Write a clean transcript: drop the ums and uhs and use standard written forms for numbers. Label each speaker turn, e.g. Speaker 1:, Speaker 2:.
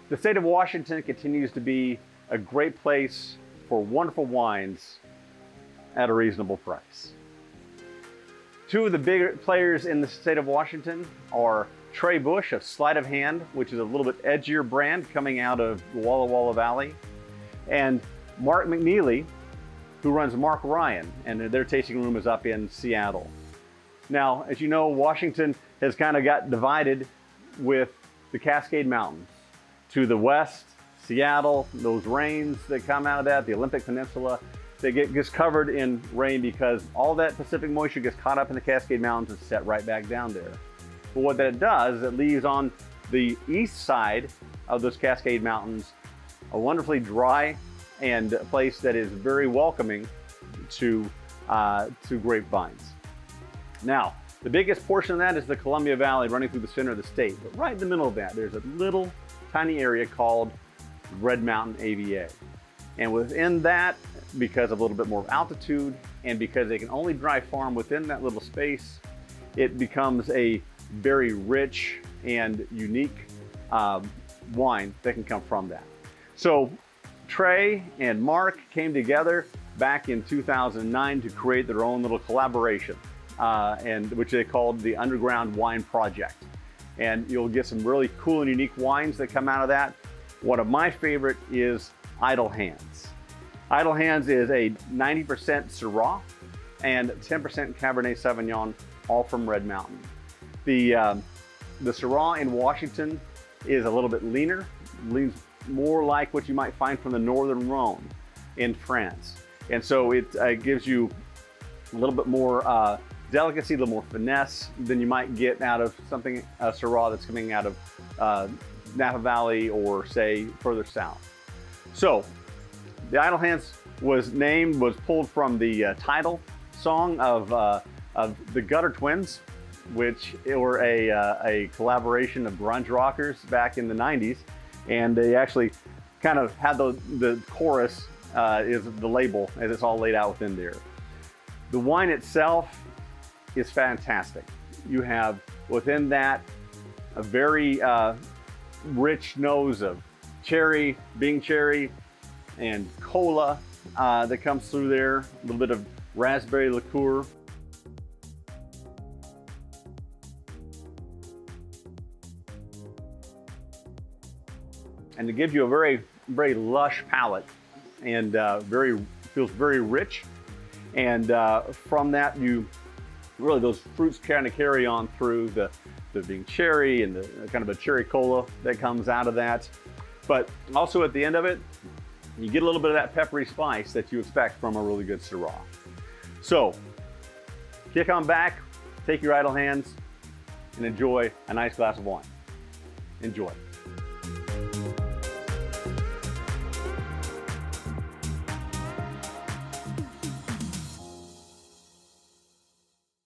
Speaker 1: The state of Washington continues to be a great place for wonderful wines at a reasonable price. Two of the bigger players in the state of Washington are Trey Bush of Sleight of Hand, which is a little bit edgier brand coming out of Walla Walla Valley, and Mark McNeely, who runs Mark Ryan, and their tasting room is up in Seattle. Now, as you know, Washington has kind of got divided with the Cascade Mountains. To the west, Seattle, those rains that come out of that, the Olympic Peninsula, they gets covered in rain because all that Pacific moisture gets caught up in the Cascade Mountains and set right back down there. But what that does is it leaves on the east side of those Cascade Mountains a wonderfully dry and a place that is very welcoming to grapevines. Now, the biggest portion of that is the Columbia Valley running through the center of the state. But right in the middle of that, there's a little tiny area called Red Mountain AVA. And within that, because of a little bit more altitude and because they can only dry farm within that little space, it becomes a very rich and unique wine that can come from that. So Trey and Mark came together back in 2009 to create their own little collaboration, which they called the Underground Wine Project. And you'll get some really cool and unique wines that come out of that. One of my favorite is Idle Hands. Idle Hands is a 90% Syrah and 10% Cabernet Sauvignon, all from Red Mountain. The Syrah in Washington is a little bit leaner, leans more like what you might find from the Northern Rhone in France. And so it gives you a little bit more delicacy, a little more finesse than you might get out of something, a Syrah that's coming out of Napa Valley or say further south. So the Idle Hands was pulled from the title song of the Gutter Twins, which were a collaboration of grunge rockers back in the 90s. And they actually kind of had the chorus is the label as it's all laid out within there. The wine itself is fantastic. You have within that a very rich nose of cherry, Bing cherry, and cola that comes through there, a little bit of raspberry liqueur. And it gives you a very, very lush palate and feels very rich. And from that, those fruits kind of carry on through the Bing cherry and the kind of a cherry cola that comes out of that. But also at the end of it, you get a little bit of that peppery spice that you expect from a really good Syrah. So kick on back, take your Idle Hands, and enjoy a nice glass of wine. Enjoy.